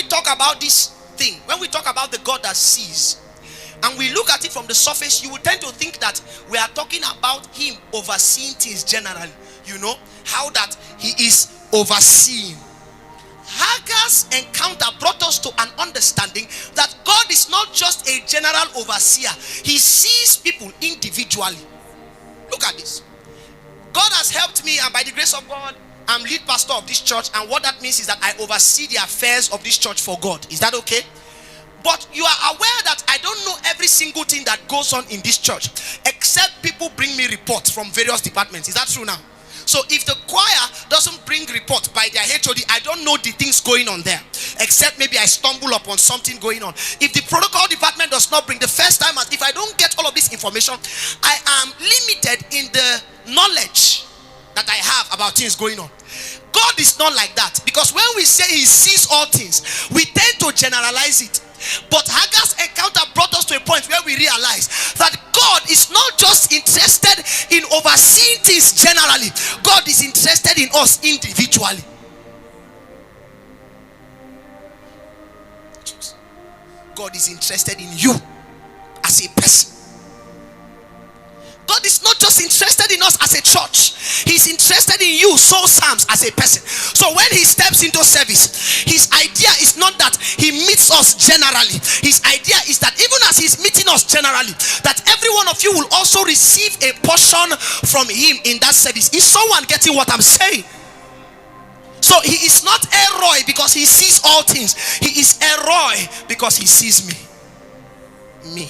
talk about this thing, when we talk about the God that sees, and we look at it from the surface, you will tend to think that we are talking about him overseeing things generally. You know, how that he is overseeing. Hagar's encounter brought us to an understanding that God is not just a general overseer. He sees people individually. Look at this. God has helped me, and by the grace of God, I'm lead pastor of this church, and what that means is that I oversee the affairs of this church for God. Is that okay? But you are aware that I don't know every single thing that goes on in this church, except people bring me reports from various departments. Is that true now? So if the choir doesn't bring reports by their HOD, I don't know the things going on there, except maybe I stumble upon something going on. If the protocol department does not bring, the first time, if I don't get all of this information, I am limited in the knowledge that I have about things going on. God is not like that, because when we say he sees all things, we tend to generalize it. But Hagar's encounter brought us to a point where we realize that God is not just interested in overseeing things generally. God is interested in us individually. God is interested in you as a person. God is not just interested in us as a church. He's interested in you, Soul Psalms, as a person. So when he steps into service, his idea is not that he meets us generally. His idea is that even as he's meeting us generally, that every one of you will also receive a portion from him in that service. Is someone getting what I'm saying? So he is not Elroy because he sees all things. He is Elroy because he sees me. Me.